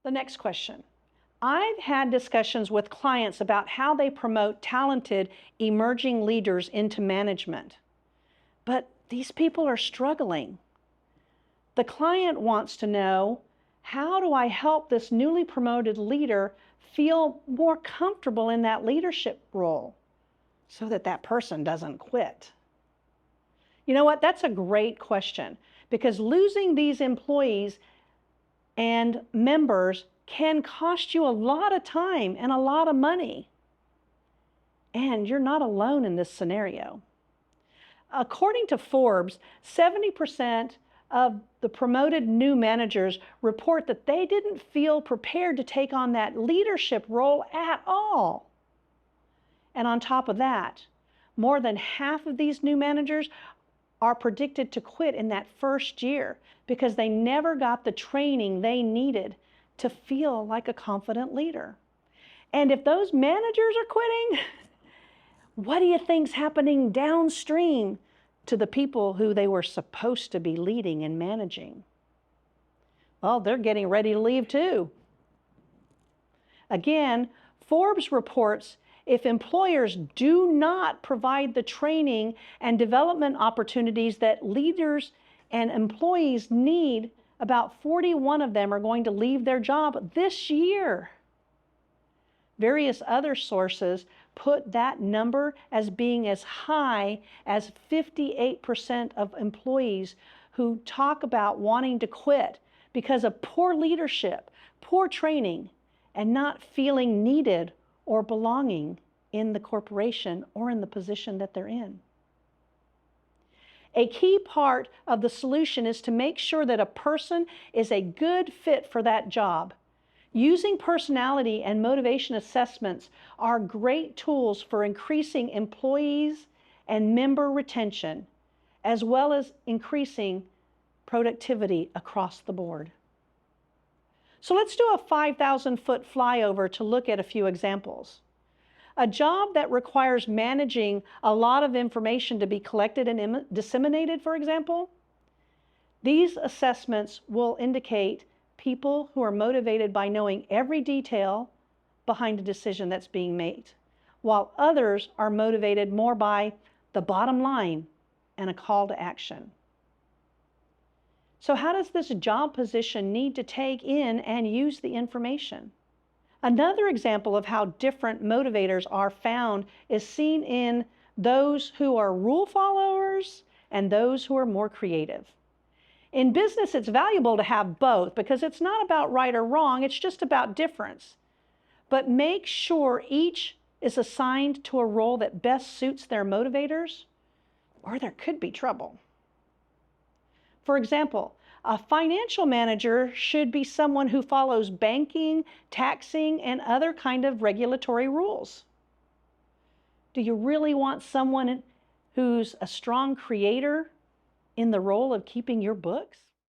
The next question. I've had discussions with clients about how they promote talented emerging leaders into management, but these people are struggling. The client wants to know, how do I help this newly promoted leader feel more comfortable in that leadership role so that that person doesn't quit? You know what? That's a great question, because losing these employees and members can cost you a lot of time and a lot of money. And you're not alone in this scenario. According to Forbes, 70% of the promoted new managers report that they didn't feel prepared to take on that leadership role at all. And on top of that, more than half of these new managers are predicted to quit in that first year because they never got the training they needed to feel like a confident leader. And if those managers are quitting, what do you think's happening downstream to the people who they were supposed to be leading and managing? Well, they're getting ready to leave too. Again, Forbes reports if employers do not provide the training and development opportunities that leaders and employees need, about 41 of them are going to leave their job this year. Various other sources put that number as being as high as 58% of employees who talk about wanting to quit because of poor leadership, poor training, and not feeling needed or belonging in the corporation or in the position that they're in. A key part of the solution is to make sure that a person is a good fit for that job. Using personality and motivation assessments are great tools for increasing employees and member retention, as well as increasing productivity across the board. So let's do a 5,000-foot flyover to look at a few examples. A job that requires managing a lot of information to be collected and disseminated, for example, these assessments will indicate people who are motivated by knowing every detail behind a decision that's being made, while others are motivated more by the bottom line and a call to action. So how does this job position need to take in and use the information? Another example of how different motivators are found is seen in those who are rule followers and those who are more creative. In business, it's valuable to have both because it's not about right or wrong, it's just about difference. But make sure each is assigned to a role that best suits their motivators, or there could be trouble. For example, a financial manager should be someone who follows banking, taxing, and other kind of regulatory rules. Do you really want someone who's a strong creator in the role of keeping your books?